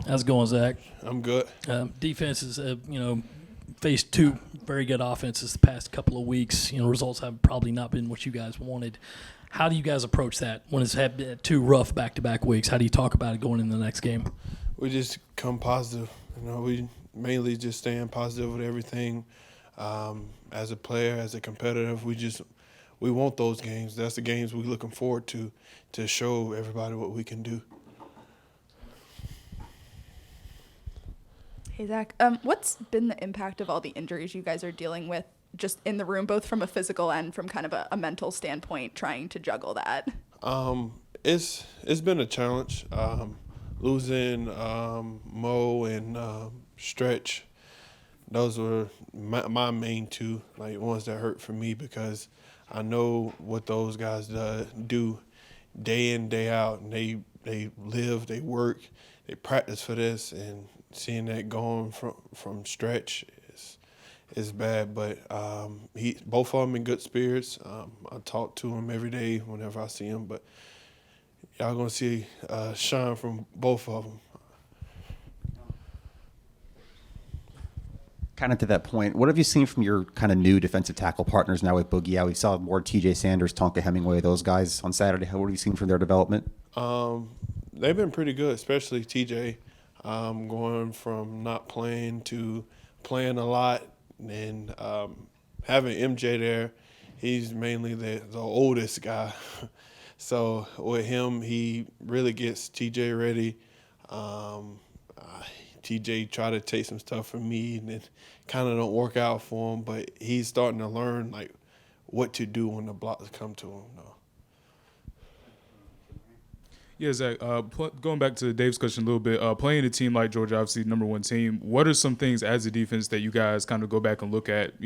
How's it going, Zach? I'm good. Defenses, faced two very good offenses the past couple of weeks. Results have probably not been what you guys wanted. How do you guys approach that when it's had been two rough back-to-back weeks? How do you talk about it going into the next game? We just come positive. We mainly just staying positive with everything. As a player, as a competitor, we want those games. That's the games we're looking forward to show everybody what we can do. Hey, Zach. What's been the impact of all the injuries you guys are dealing with just in the room, both from a physical and from kind of a mental standpoint, trying to juggle that? It's been a challenge. Losing Mo and Stretch, those were my main two, like ones that hurt for me because I know what those guys do day in, day out, and they live, they work, they practice for this, and seeing that going from Stretch is bad. But both of them in good spirits. I talk to them every day whenever I see them, but y'all gonna see shine from both of them. Kind of to that point, what have you seen from your kind of new defensive tackle partners now with Boogie out? We saw more T.J. Sanders, Tonka Hemingway, those guys on Saturday. What have you seen from their development? They've been pretty good, especially T.J. Going from not playing to playing a lot, and having MJ there, he's mainly the oldest guy. So with him, he really gets TJ ready. TJ tried to take some stuff from me, and it kind of don't work out for him. But he's starting to learn like what to do when the blocks come to him. Yeah, Zach, going back to Dave's question a little bit, playing a team like Georgia, obviously number one team, what are some things as a defense that you guys kind of go back and look at,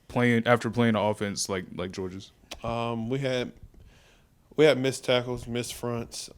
playing an offense like Georgia's? We had missed tackles, missed fronts.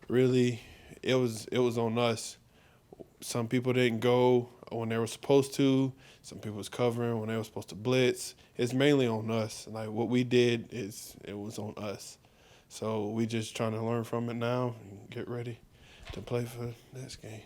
Really, it was on us. Some people didn't go when they were supposed to. Some people was covering when they were supposed to blitz. It's mainly on us. Like what we did it was on us. So we just trying to learn from it now and get ready to play for this game.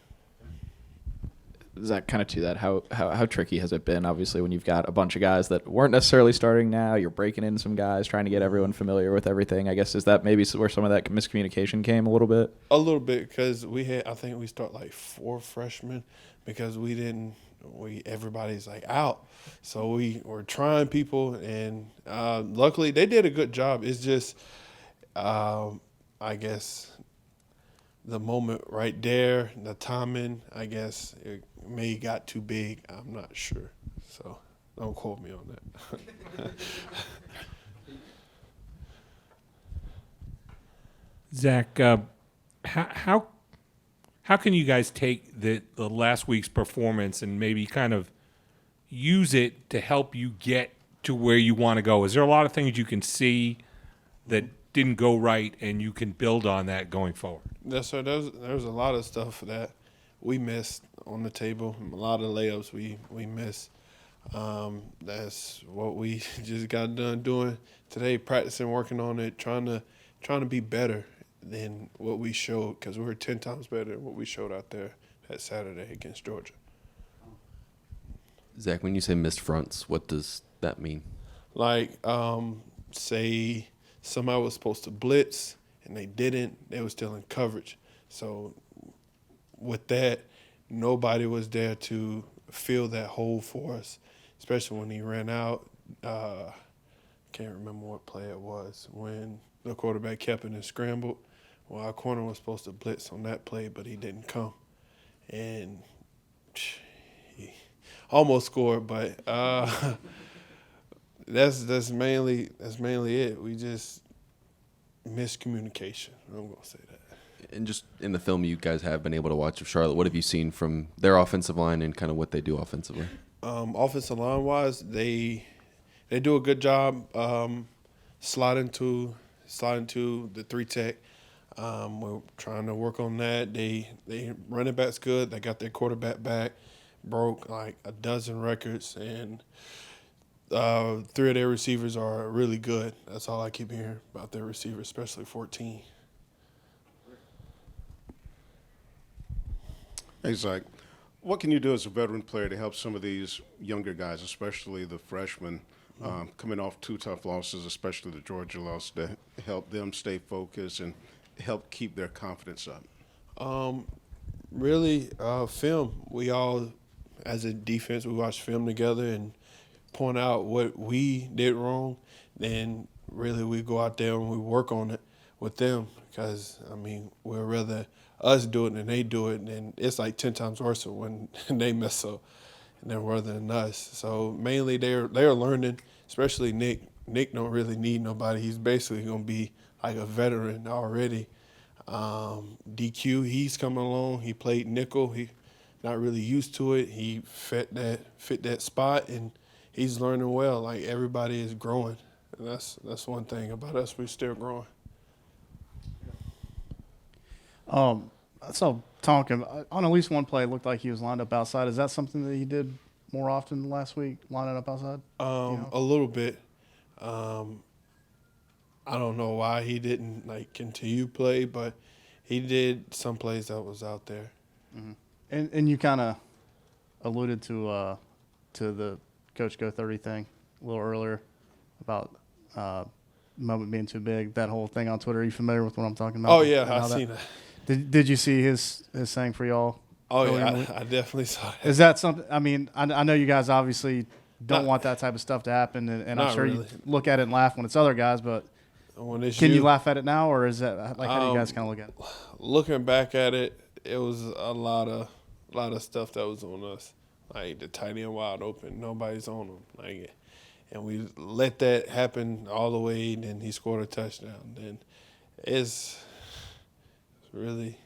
Zach, kind of to that, how tricky has it been? Obviously, when you've got a bunch of guys that weren't necessarily starting now, you're breaking in some guys, trying to get everyone familiar with everything. I guess is that maybe where some of that miscommunication came a little bit? A little bit, because I think we start like 4 freshmen because everybody's like out. So we were trying people, and luckily they did a good job. It's just, I guess, the moment right there, the timing, I guess, it may got too big. I'm not sure. So don't quote me on that. Zach, how can you guys take the last week's performance and maybe kind of use it to help you get to where you want to go? Is there a lot of things you can see that didn't go right and you can build on that going forward? Yes, sir. There's a lot of stuff that we missed on the table. A lot of layups we missed. That's what we just got done doing today, practicing, working on it, trying to be better than what we showed, because we were 10 times better than what we showed out there that Saturday against Georgia. Zach, when you say missed fronts, what does that mean? Like, say somebody was supposed to blitz and they didn't, they were still in coverage. So with that, nobody was there to fill that hole for us, especially when he ran out. Can't remember what play it was, when the quarterback kept it and scrambled. Well, our corner was supposed to blitz on that play, but he didn't come. And he almost scored, but that's mainly it. We just miscommunication. I'm gonna say that. And just in the film you guys have been able to watch of Charlotte, what have you seen from their offensive line and kind of what they do offensively? Offensive line wise, they do a good job sliding to the 3-tech. We're trying to work on that. They running back's good. They got their quarterback back, broke like a dozen records, and 3 of their receivers are really good. That's all I keep hearing about their receivers, especially 14. Hey, Zach, what can you do as a veteran player to help some of these younger guys, especially the freshmen, coming off 2 tough losses, especially the Georgia loss, to help them stay focused and help keep their confidence up? Really, film. We all, as a defense, we watch film together and point out what we did wrong. Then really we go out there and we work on it with them because, I mean, we'd rather us do it than they do it. And it's like 10 times worse when they mess up than rather than us. So mainly they're learning, especially Nick. Nick don't really need nobody. He's basically going to be like a veteran already. DQ, he's coming along. He played nickel. He not really used to it. He fit that spot, and he's learning well. Like everybody is growing, and that's one thing about us. We're still growing. I saw Tonka on at least one play. It looked like he was lined up outside. Is that something that he did more often last week, lining up outside? A little bit. I don't know why he didn't continue play, but he did some plays that was out there. Mm-hmm. And you kind of alluded to the Coach Go 30 thing a little earlier about moment being too big. That whole thing on Twitter. Are you familiar with what I'm talking about? Oh yeah, I seen that. Did you see his saying for y'all? Oh yeah, I definitely saw that. Is that something? I mean, I know you guys obviously don't want that type of stuff to happen, and I'm sure really. you look at it and laugh when it's other guys, but can you laugh at it now, or is that like how do you guys kind of look at it? Looking back at it, it was a lot of stuff that was on us, like the tight end wide open, nobody's on him, and we let that happen all the way. And then he scored a touchdown. Then it's really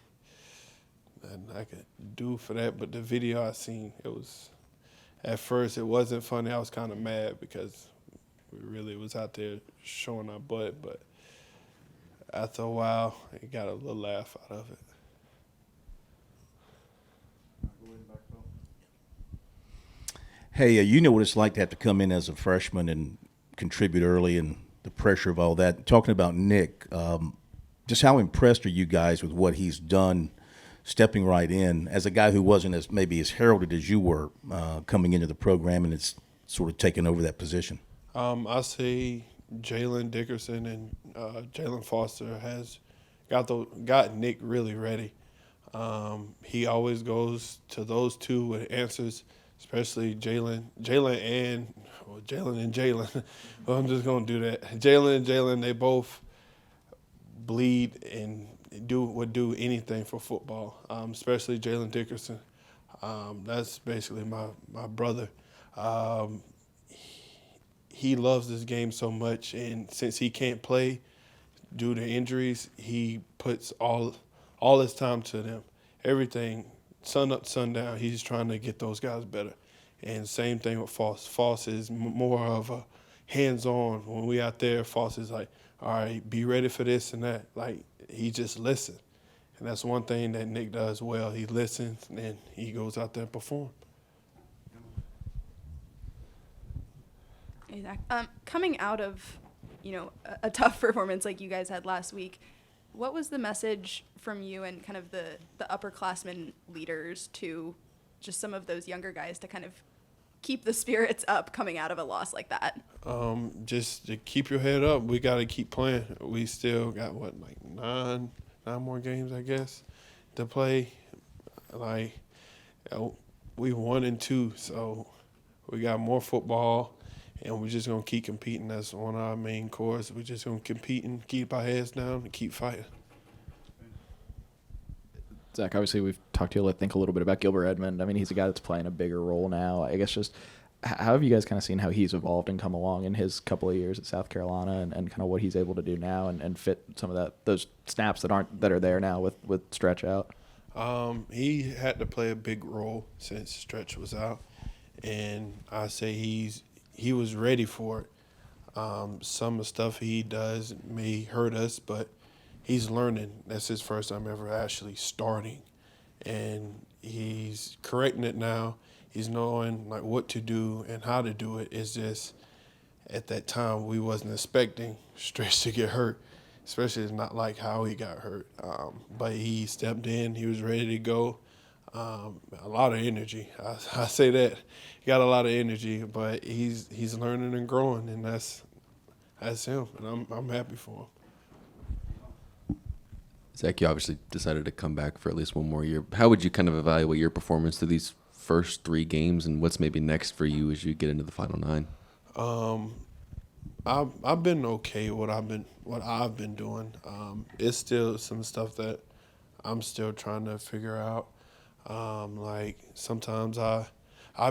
nothing I could do for that. But the video I seen, it was at first it wasn't funny. I was kind of mad because we really was out there showing our butt, but after a while, it got a little laugh out of it. Hey, you know what it's like to have to come in as a freshman and contribute early and the pressure of all that. Talking about Nick, just how impressed are you guys with what he's done stepping right in as a guy who wasn't as maybe as heralded as you were coming into the program and it's sort of taken over that position? I say Jalen Dickerson and Jalen Foster has got Nick really ready. He always goes to those two with answers, especially Jalen and Jalen. Well, I'm just gonna do that. Jalen and Jalen, they both bleed and would do anything for football. Especially Jalen Dickerson. That's basically my brother. He loves this game so much, and since he can't play due to injuries, he puts all his time to them. Everything, sun up, sun down, he's trying to get those guys better. And same thing with Foss. Foss is more of a hands-on. When we out there, Foss is like, all right, be ready for this and that. Like, he just listens. And that's one thing that Nick does well. He listens, and he goes out there and performs. Coming out of, a tough performance like you guys had last week, what was the message from you and kind of the upperclassmen leaders to just some of those younger guys to kind of keep the spirits up coming out of a loss like that? Just to keep your head up. We got to keep playing. We still got, nine more games, I guess, to play. We 1-2, so we got more football. And we're just going to keep competing. That's one of our main cores. We're just going to compete and keep our heads down and keep fighting. Zach, obviously we've talked to you, I think, a little bit about Gilbert Edmond. I mean, he's a guy that's playing a bigger role now. I guess just how have you guys kind of seen how he's evolved and come along in his couple of years at South Carolina and kind of what he's able to do now and fit some of those snaps that are there now with Stretch out? He had to play a big role since Stretch was out. And I say he was ready for it. Some of the stuff he does may hurt us, but he's learning. That's his first time ever actually starting. And he's correcting it now. He's knowing what to do and how to do it. It's just at that time we wasn't expecting Stretch to get hurt, especially it's not like how he got hurt. But he stepped in. He was ready to go. a lot of energy. I say that he got a lot of energy, but he's learning and growing, and that's him, and I'm happy for him. Zach, you obviously decided to come back for at least one more year. How would you kind of evaluate your performance through these first 3 games, and what's maybe next for you as you get into the final 9? I've been okay what I've been doing. It's still some stuff that I'm still trying to figure out. Like sometimes I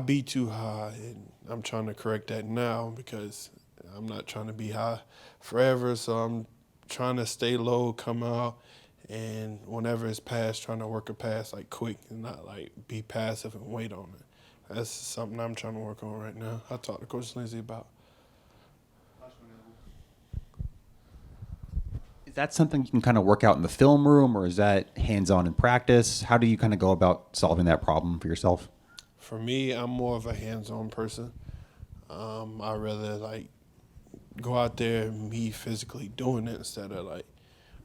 be too high, and I'm trying to correct that now because I'm not trying to be high forever. So I'm trying to stay low, come out, and whenever it's passed, trying to work a pass like quick and not like be passive and wait on it. That's something I'm trying to work on right now. I talked to Coach Lindsay about. Is that something you can kind of work out in the film room, or is that hands-on in practice? How do you kind of go about solving that problem for yourself? For me, I'm more of a hands-on person. I rather like go out there and me physically doing it instead of like,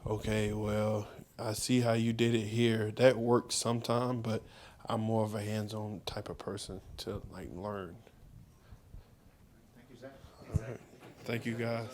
okay, well, I see how you did it here. That works sometime, but I'm more of a hands-on type of person to like learn. Thank you, Zach. All right. Thank you, guys.